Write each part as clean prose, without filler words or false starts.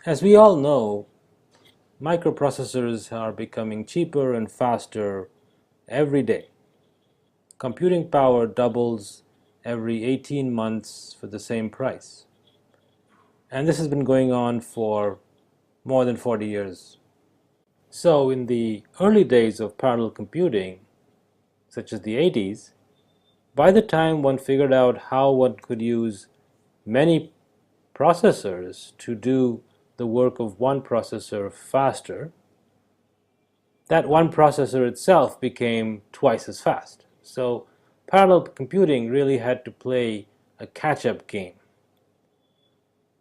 As we all know, microprocessors are becoming cheaper and faster every day. Computing power doubles every 18 months for the same price. And this has been going on for more than 40 years. So in the early days of parallel computing, such as the 80s, by the time one figured out how one could use many processors to do the work of one processor faster, that one processor itself became twice as fast. So parallel computing really had to play a catch-up game.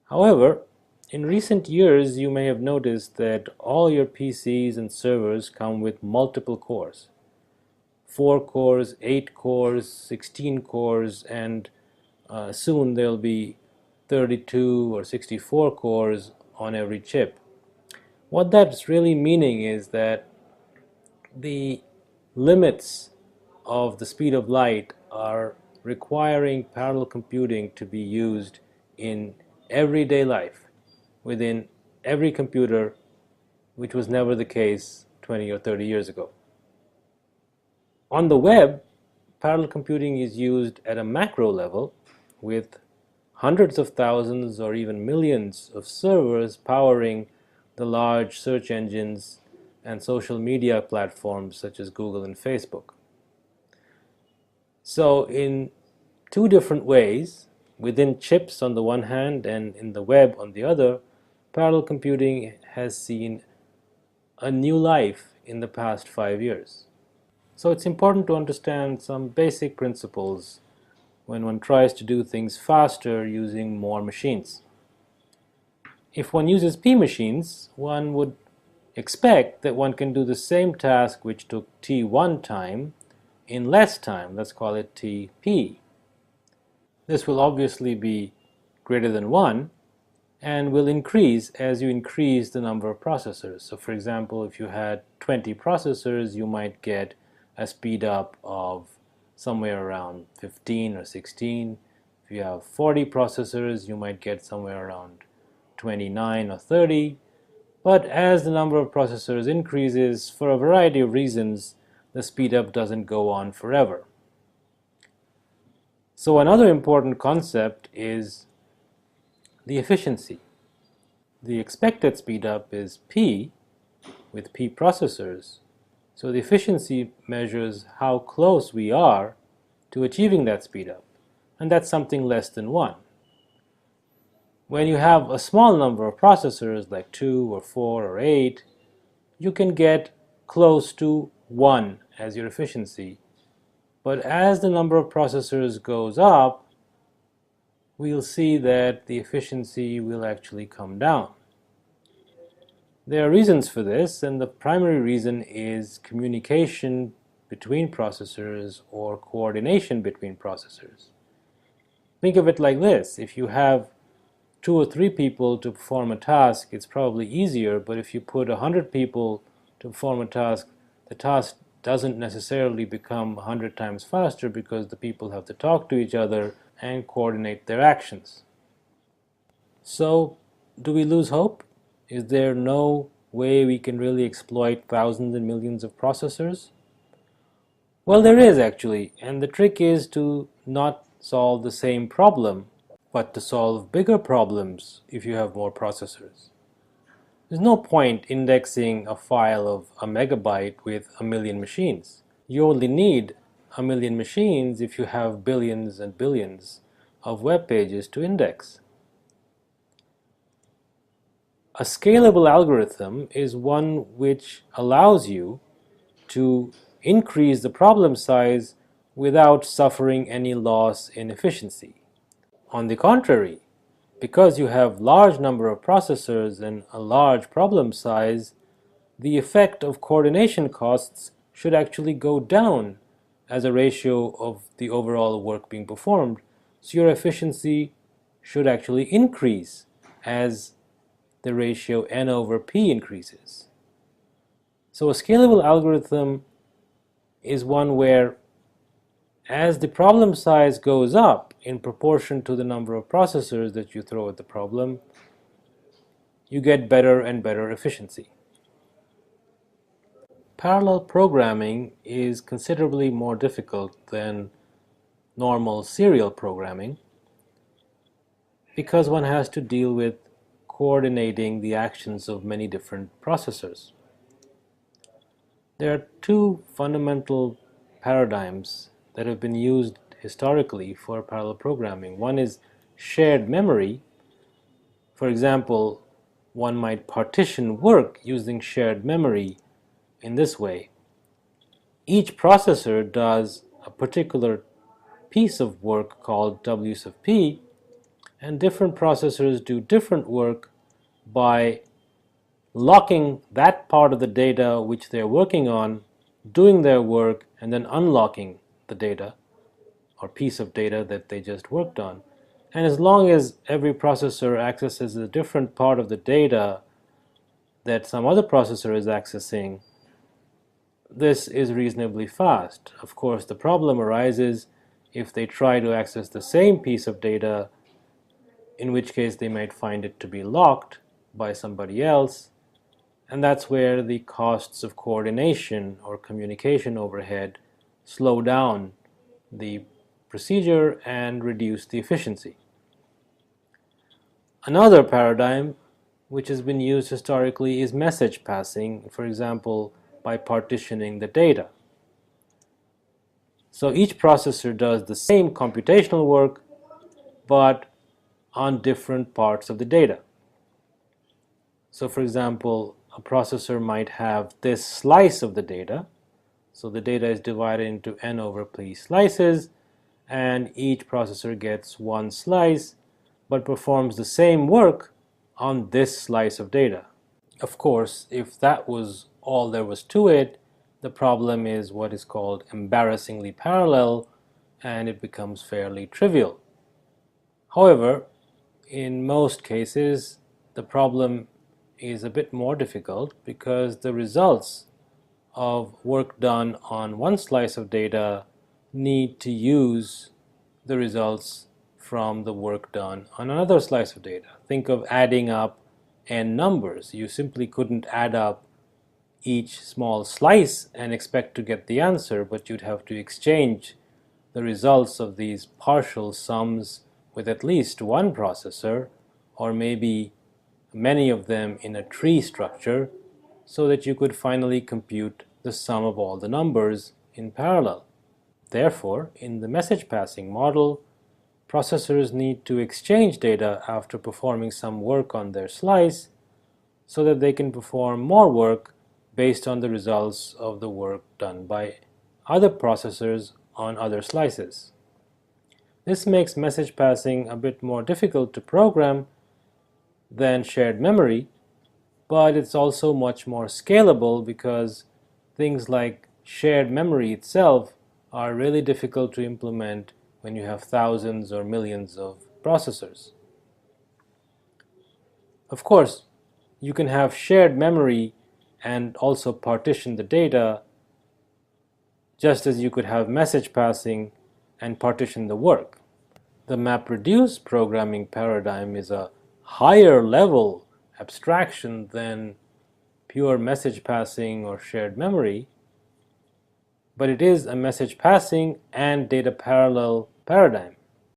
However, in recent years you may have noticed that all your PCs and servers come with multiple cores. 4 cores, 8 cores, 16 cores, and soon there'll be 32 or 64 cores on every chip. What that's really meaning is that the limits of the speed of light are requiring parallel computing to be used in everyday life within every computer, which was never the case 20 or 30 years ago. On the web, parallel computing is used at a macro level with hundreds of thousands or even millions of servers powering the large search engines and social media platforms such as Google and Facebook. So in two different ways, within chips on the one hand and in the web on the other, parallel computing has seen a new life in the past 5 years. So it's important to understand some basic principles when one tries to do things faster using more machines. If one uses P machines, one would expect that one can do the same task which took T1 time in less time. Let's call it Tp. This will obviously be greater than 1 and will increase as you increase the number of processors. So for example, if you had 20 processors, you might get a speed up of somewhere around 15 or 16. If you have 40 processors, you might get somewhere around 29 or 30. But as the number of processors increases, for a variety of reasons, the speed up doesn't go on forever. So another important concept is the efficiency. The expected speed up is P with P processors. So the efficiency measures how close we are to achieving that speed up, and that's something less than 1. When you have a small number of processors like 2 or 4 or 8, you can get close to 1 as your efficiency. But as the number of processors goes up, we'll see that the efficiency will actually come down. There are reasons for this, and the primary reason is communication between processors or coordination between processors. Think of it like this: if you have 2 or 3 people to perform a task, it's probably easier, but if you put 100 people to perform a task, the task doesn't necessarily become 100 times faster because the people have to talk to each other and coordinate their actions. So, do we lose hope? Is there no way we can really exploit thousands and millions of processors? Well, there is actually, and the trick is to not solve the same problem, but to solve bigger problems if you have more processors. There's no point indexing a file of a megabyte with a million machines. You only need a million machines if you have billions and billions of web pages to index. A scalable algorithm is one which allows you to increase the problem size without suffering any loss in efficiency. On the contrary, because you have large number of processors and a large problem size, the effect of coordination costs should actually go down as a ratio of the overall work being performed, so your efficiency should actually increase as the ratio n over p increases. So a scalable algorithm is one where as the problem size goes up in proportion to the number of processors that you throw at the problem, you get better and better efficiency. Parallel programming is considerably more difficult than normal serial programming because one has to deal with coordinating the actions of many different processors. There are two fundamental paradigms that have been used historically for parallel programming. One is shared memory. For example, one might partition work using shared memory in this way. Each processor does a particular piece of work called W sub p, and different processors do different work by locking that part of the data which they're working on, doing their work, and then unlocking the data or piece of data that they just worked on. And as long as every processor accesses a different part of the data that some other processor is accessing, this is reasonably fast. Of course, the problem arises if they try to access the same piece of data, in which case they might find it to be locked by somebody else, and that's where the costs of coordination or communication overhead slow down the procedure and reduce the efficiency. Another paradigm which has been used historically is message passing, for example, by partitioning the data. So each processor does the same computational work, but on different parts of the data. So for example, a processor might have this slice of the data. So the data is divided into n over p slices, and each processor gets one slice, but performs the same work on this slice of data. Of course, if that was all there was to it, the problem is what is called embarrassingly parallel, and it becomes fairly trivial. However, in most cases, the problem is a bit more difficult because the results of work done on one slice of data need to use the results from the work done on another slice of data. Think of adding up n numbers. You simply couldn't add up each small slice and expect to get the answer, but you'd have to exchange the results of these partial sums with at least one processor, or maybe many of them in a tree structure, so that you could finally compute the sum of all the numbers in parallel. Therefore, in the message passing model, processors need to exchange data after performing some work on their slice so that they can perform more work based on the results of the work done by other processors on other slices. This makes message passing a bit more difficult to program than shared memory, but it's also much more scalable because things like shared memory itself are really difficult to implement when you have thousands or millions of processors. Of course, you can have shared memory and also partition the data, just as you could have message passing and partition the work. The MapReduce programming paradigm is a higher level abstraction than pure message passing or shared memory, but it is a message passing and data parallel paradigm.